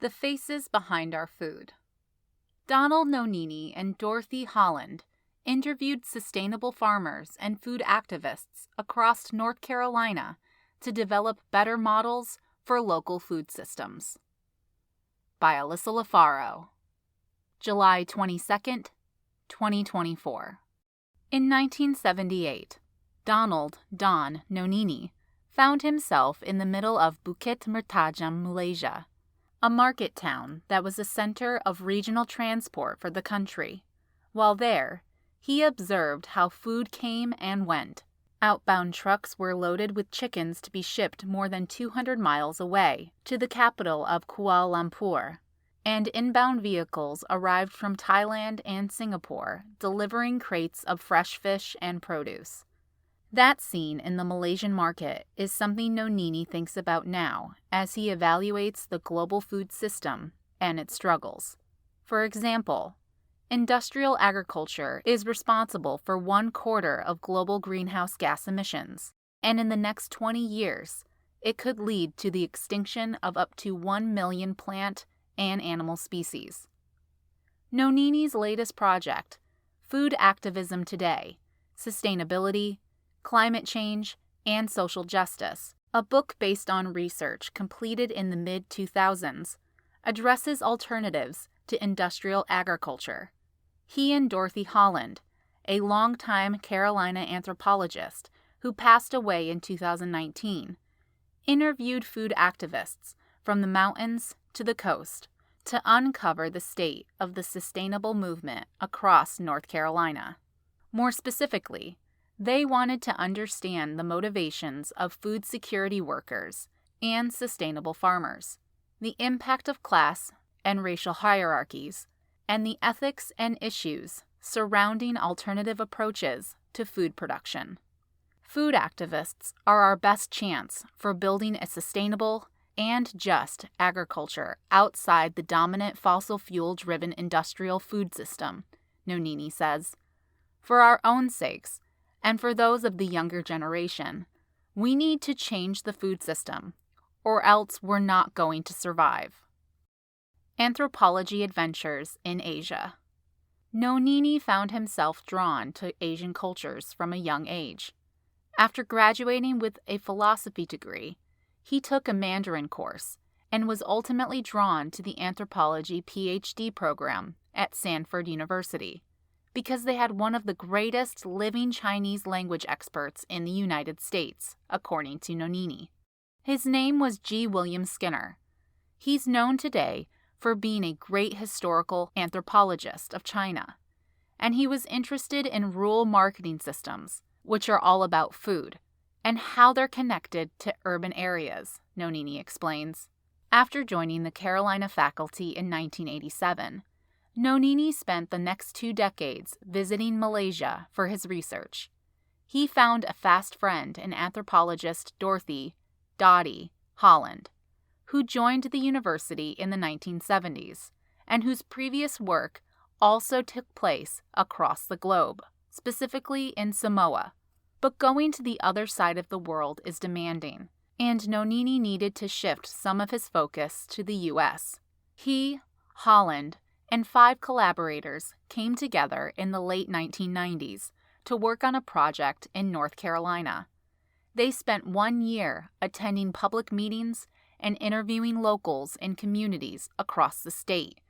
The faces behind our food. Donald Nonini and Dorothy Holland interviewed sustainable farmers and food activists across North Carolina to develop better models for local food systems. By Alyssa LaFaro. July 22, 2024. In 1978, Donald Don Nonini found himself in the middle of Bukit Mertajam, Malaysia, a market town that was a center of regional transport for the country. While there, he observed how food came and went. Outbound trucks were loaded with chickens to be shipped more than 200 miles away to the capital of Kuala Lumpur, and inbound vehicles arrived from Thailand and Singapore, delivering crates of fresh fish and produce. That scene in the Malaysian market is something Nonini thinks about now as he evaluates the global food system and its struggles. For example, industrial agriculture is responsible for 1/4 of global greenhouse gas emissions, and in the next 20 years, it could lead to the extinction of up to 1 million plant and animal species. Nonini's latest project, Food Activism Today, Sustainability, Climate Change, and Social Justice, a book based on research completed in the mid-2000s, addresses alternatives to industrial agriculture. He and Dorothy Holland, a longtime Carolina anthropologist who passed away in 2019, interviewed food activists from the mountains to the coast to uncover the state of the sustainable movement across North Carolina. More specifically, they wanted to understand the motivations of food security workers and sustainable farmers, the impact of class and racial hierarchies, and the ethics and issues surrounding alternative approaches to food production. Food activists are our best chance for building a sustainable and just agriculture outside the dominant fossil fuel-driven industrial food system, Nonini says. For our own sakes, and for those of the younger generation, we need to change the food system, or else we're not going to survive. Anthropology Adventures in Asia. Nonini found himself drawn to Asian cultures from a young age. After graduating with a philosophy degree, he took a Mandarin course and was ultimately drawn to the anthropology PhD program at Stanford University, because they had one of the greatest living Chinese language experts in the United States, according to Nonini. His name was G. William Skinner. He's known today for being a great historical anthropologist of China, and he was interested in rural marketing systems, which are all about food, and how they're connected to urban areas, Nonini explains. After joining the Carolina faculty in 1987, Nonini spent the next 2 decades visiting Malaysia for his research. He found a fast friend in anthropologist Dorothy "Dottie" Holland, who joined the university in the 1970s, and whose previous work also took place across the globe, specifically in Samoa. But going to the other side of the world is demanding, and Nonini needed to shift some of his focus to the U.S. He, Holland, and 5 collaborators came together in the late 1990s to work on a project in North Carolina. They spent 1 year attending public meetings and interviewing locals in communities across the state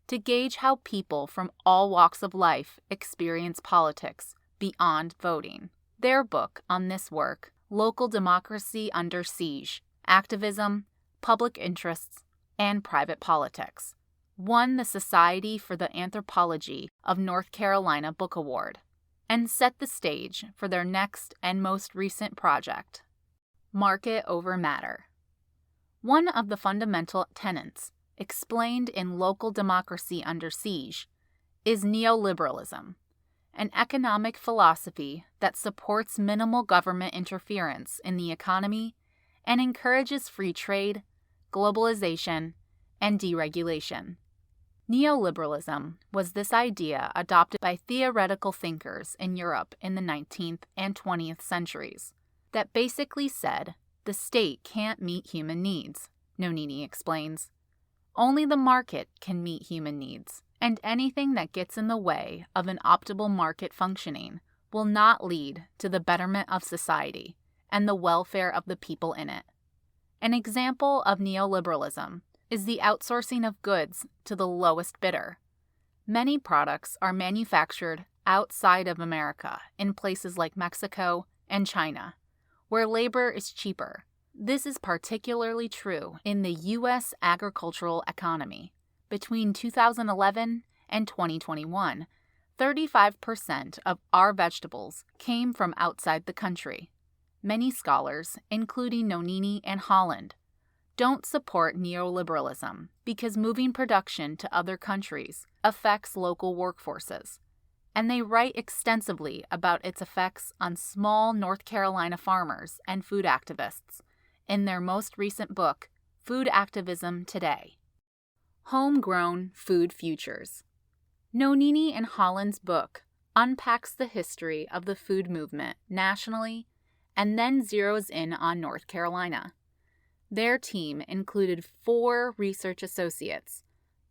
to gauge how people from all walks of life experience politics beyond voting. Their book on this work, Local Democracy Under Siege: Activism, Public Interests, and Private Politics, won the Society for the Anthropology of North Carolina Book Award, and set the stage for their next and most recent project, Market Over Matter. One of the fundamental tenets explained in Local Democracy Under Siege is neoliberalism, an economic philosophy that supports minimal government interference in the economy and encourages free trade, globalization, and deregulation. Neoliberalism was this idea adopted by theoretical thinkers in Europe in the 19th and 20th centuries that basically said the state can't meet human needs, Nonini explains. Only the market can meet human needs, and anything that gets in the way of an optimal market functioning will not lead to the betterment of society and the welfare of the people in it. An example of neoliberalism is the outsourcing of goods to the lowest bidder. Many products are manufactured outside of America in places like Mexico and China, where labor is cheaper. This is particularly true in the U.S. agricultural economy. Between 2011 and 2021, 35% of our vegetables came from outside the country. Many scholars, including Nonini and Holland, don't support neoliberalism because moving production to other countries affects local workforces, and they write extensively about its effects on small North Carolina farmers and food activists in their most recent book, Food Activism Today. Homegrown Food Futures. Nonini and Holland's book unpacks the history of the food movement nationally and then zeroes in on North Carolina. Their team included 4 research associates,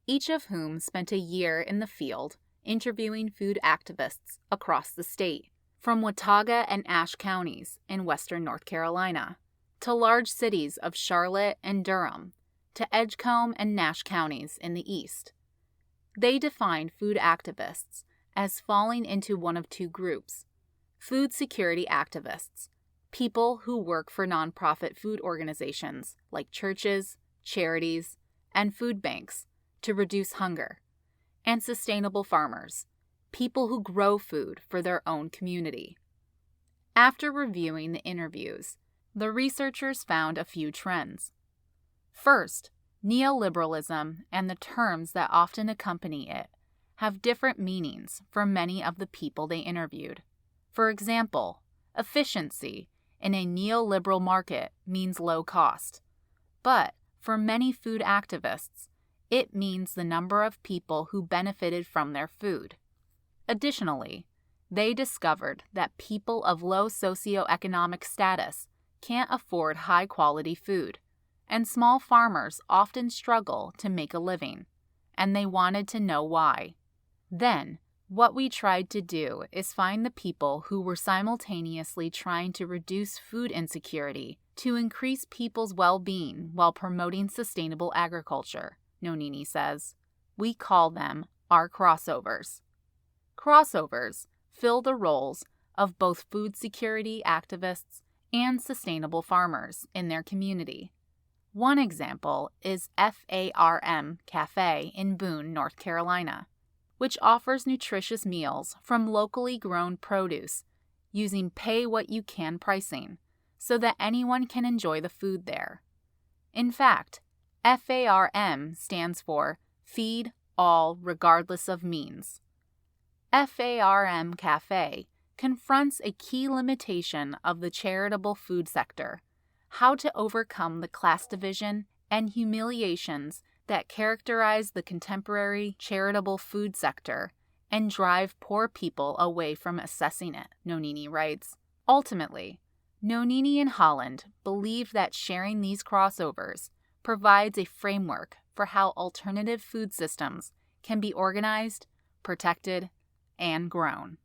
each of whom spent a year in the field interviewing food activists across the state, from Watauga and Ashe counties in western North Carolina to large cities of Charlotte and Durham, to Edgecombe and Nash counties in the east. They defined food activists as falling into one of 2 groups: food security activists, people who work for nonprofit food organizations like churches, charities, and food banks to reduce hunger, and sustainable farmers, people who grow food for their own community. After reviewing the interviews, the researchers found a few trends. First, neoliberalism and the terms that often accompany it have different meanings for many of the people they interviewed. For example, efficiency in a neoliberal market means low cost, but for many food activists, it means the number of people who benefited from their food. Additionally, they discovered that people of low socioeconomic status can't afford high-quality food, and small farmers often struggle to make a living, and they wanted to know why. Then, what we tried to do is find the people who were simultaneously trying to reduce food insecurity to increase people's well-being while promoting sustainable agriculture, Nonini says. We call them our crossovers. Crossovers fill the roles of both food security activists and sustainable farmers in their community. One example is FARM Cafe in Boone, North Carolina, which offers nutritious meals from locally grown produce using pay-what-you-can pricing so that anyone can enjoy the food there. In fact, FARM stands for Feed All Regardless of Means. FARM Cafe confronts a key limitation of the charitable food sector: how to overcome the class division and humiliations that characterize the contemporary charitable food sector and drive poor people away from accessing it, Nonini writes. Ultimately, Nonini and Holland believe that sharing these crossovers provides a framework for how alternative food systems can be organized, protected, and grown.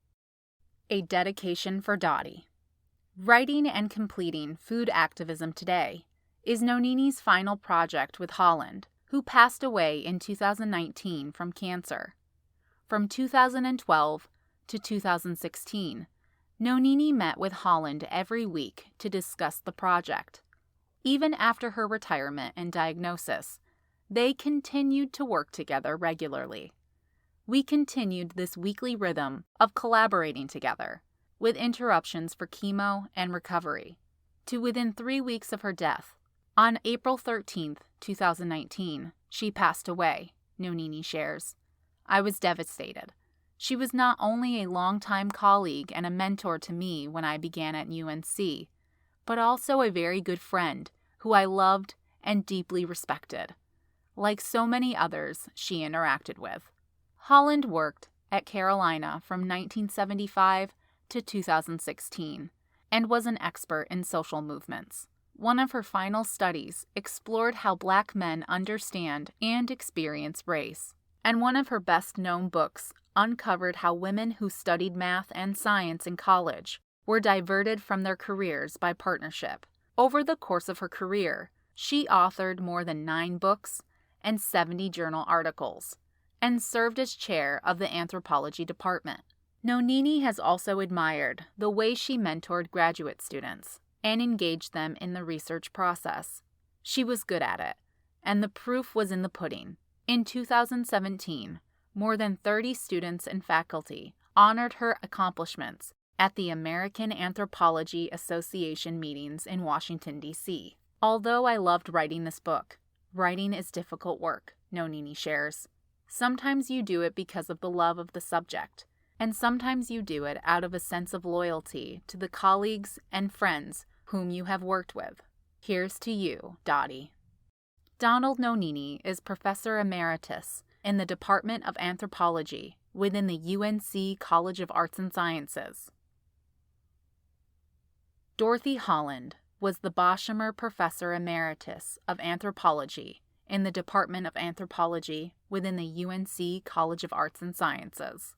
A dedication for Dottie. Writing and completing Food Activism Today is Nonini's final project with Holland, who passed away in 2019 from cancer. From 2012 to 2016, Nonini met with Holland every week to discuss the project. Even after her retirement and diagnosis, they continued to work together regularly. We continued this weekly rhythm of collaborating together, with interruptions for chemo and recovery, to within 3 weeks of her death. On April 13, 2019, she passed away, Nonini shares. I was devastated. She was not only a longtime colleague and a mentor to me when I began at UNC, but also a very good friend who I loved and deeply respected, like so many others she interacted with. Holland worked at Carolina from 1975 to 2016 and was an expert in social movements. one of her final studies explored how Black men understand and experience race, and one of her best-known books uncovered how women who studied math and science in college were diverted from their careers by partnership. Over the course of her career, she authored more than 9 books and 70 journal articles, and served as chair of the anthropology department. Nonini has also admired the way she mentored graduate students and engaged them in the research process. She was good at it, and the proof was in the pudding. In 2017, more than 30 students and faculty honored her accomplishments at the American Anthropology Association meetings in Washington, D.C. Although I loved writing this book, writing is difficult work, Nonini shares. Sometimes you do it because of the love of the subject, and sometimes you do it out of a sense of loyalty to the colleagues and friends whom you have worked with. Here's to you, Dottie. Donald Nonini is Professor Emeritus in the Department of Anthropology within the UNC College of Arts and Sciences. Dorothy Holland was the Boshamer Professor Emeritus of Anthropology in the Department of Anthropology within the UNC College of Arts and Sciences.